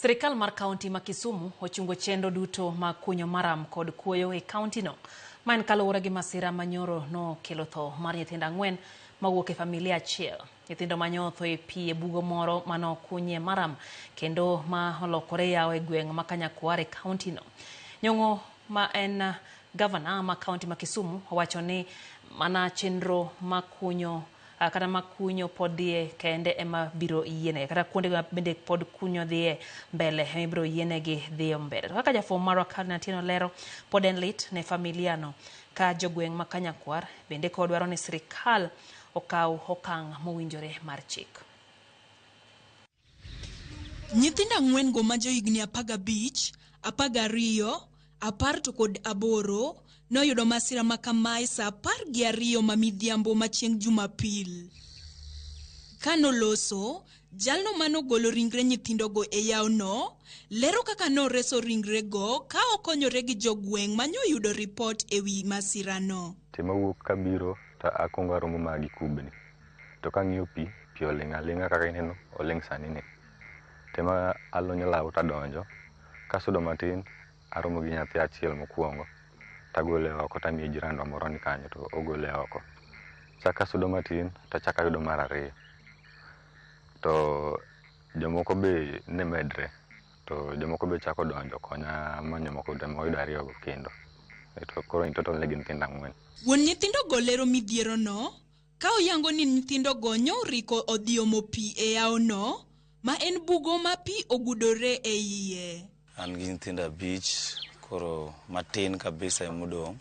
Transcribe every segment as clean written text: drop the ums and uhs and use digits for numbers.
Sirikal mar kaunti ma Kisumu ochungo chenro duto mag kunyo maram kod kuoyo e kaunti no. Ma en kaluwore gi masira manyoro no kelo tho mar nyithindo 4 mawuok e familia achiel. Nyithindo manyotho e pi e bugo moro mano kunye maram kendo ma olokore yawo e gweng' ma Kanyakwar e kaunti no. Nyong'o ma en governor ma kaunti ma Kisumu owacho ni mana chenro makunyo kata makunyo pod dhie kende ema biro yiene kata kuonde bende pod kunyo dhie mbele biro yiene gi dhio mbele. Kaka jafwambo marwa Karen Atieno lero, pod en lit ne familia no ka jogweng' ma Kanyakwar bende ko dwaro ni sirikal okaw okang' mowinjore mar chik. Nyithindo 4 go ma johigni 15, 12, 10 to kod 8 noyudo masira makamae sa 12 mamidhiambo machieng' Jumapil. Kanoloso, jalno manogolo ringre nyithindogo e yawno lero kaka noreso ringre go ka okonyore gi jogweng' manyoyudo report ewi masirano. Tema wuok kabiro ta akongo aromo magi kubni. To kang'iyo pi oling' aling'a kaka ineno oling' sani ni. Tema alonyo law tadonjo. Kasudo matin aromo gi nyathi achiel mokwongo. Tagole oko tamiye jirandwa moro ni kanyo to ogole oko. Chaka sudo matin tachaka yudo mar 2. To jomoko be ne medre. To jomoko be chako donjo konya manyo moko te moyudo 2 go kendo. To koro in total ne gin nyithindo 4. Wuon nyithindo go lero midhiero no ka oyango ni nyithindo go nyoriko odhiomo pi e yawno ma en bugo ma pi ogudore e iye. An gi nyithindo 5 koro matin kabisa emodong'.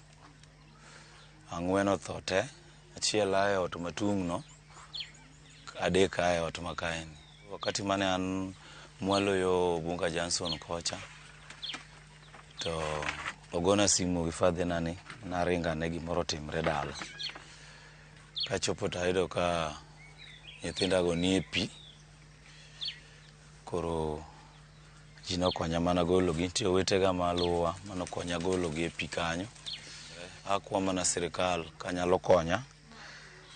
4 otho te, achiel ae ot matung' no, 3 ae ot makaeni. Wakati mane an mwalo yo Bunga Johnson kocha, to ogona simu gi fadhina ni naringa ne gimoro timre dala. Kachopo tayudo ka nyithindago ni e pi, koro ji nokonya mana gologi. Nitie owetega maluwa manokonya gologi e pi kanyo. Akwa mana sirikal kanyalo konya.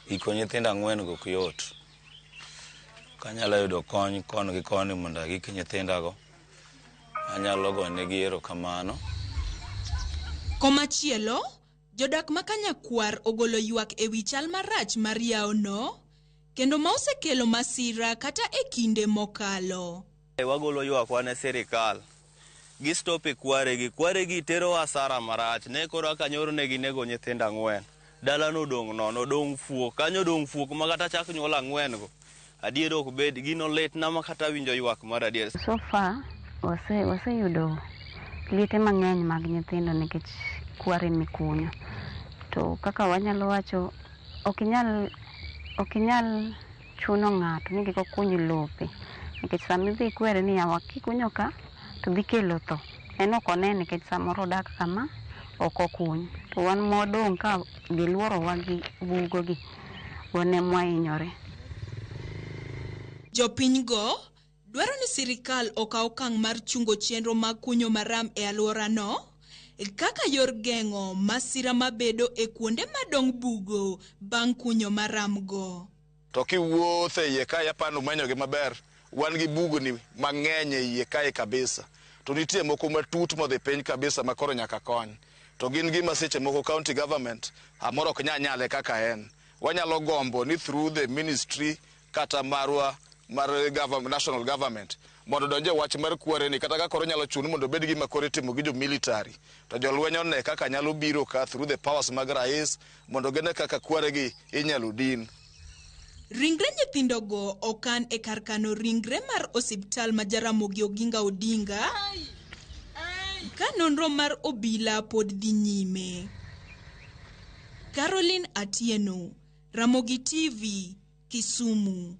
Iko nyithindo 4 go ok yot. Kanyalo yudo kony kon gi koni mondo agik nyithindago, anyalo gonegi erokamano. Komachielo, jodak ma Kanyakwar ogolo ywak ewi chal marach mar yawno kendo ma osekelo masira kata e kinde mokalo. Wagolo ywak ne sirikal. Gi stop e kwaregi tero asara marach. Ne koro kanyoro ne ginego nyithindo 4. Dala no dong' nono, dong' fuok. Kanyo dong' fuok ma kata chak nyuol 4 go. Adier ok bed gino let na ma kata winjo ywak mar adier. So far waseyudo liete mang'eny mag nyithindo nikech kware mikunyo. To kaka wanyalo wacho ok inyal chuno ng'ato ni kik okuny lope. Nikech sama idhi kwere ni yawa kikunyo ka to dhi kelo tho. En ok one nikech samoro odak kama ok okuny. To wan modong' ka giluorowa gi bugogi wane mwahinyore. Jopiny go dwaro ni sirikal okaw okang' mar chungo chenro mag kunyo maram e alworano kaka yor geng'o masira mabedo e kuonde madong' bugo bang' kunyo maram go. To kiwuotho e iye kae apano manyogi maber, wan gi bugni mang'eny e iye kae kabisa. To nitie moko matut modhi piny kabisa makoro nyaka kony. To gin gima seche moko county government amoro ok nyale kaka en. Wanyalo gombo ni through the ministry kata marwa mar national government mondo donje wach mar kware ni kata ka koro nyalo chuno mondo bed gima kore timo gi jo military. To jolwenyo ne kaka nyalo biro ka through the powers mag rais mondo gene kaka kware gi inyalo din. Ringre nyithindo go okan e kar kano ringre mar osiptal ma Jaramogi Oginga Odinga. Ka nonro mar obila pod dhi nyime. Caroline Atieno, Ramogi TV, Kisumu.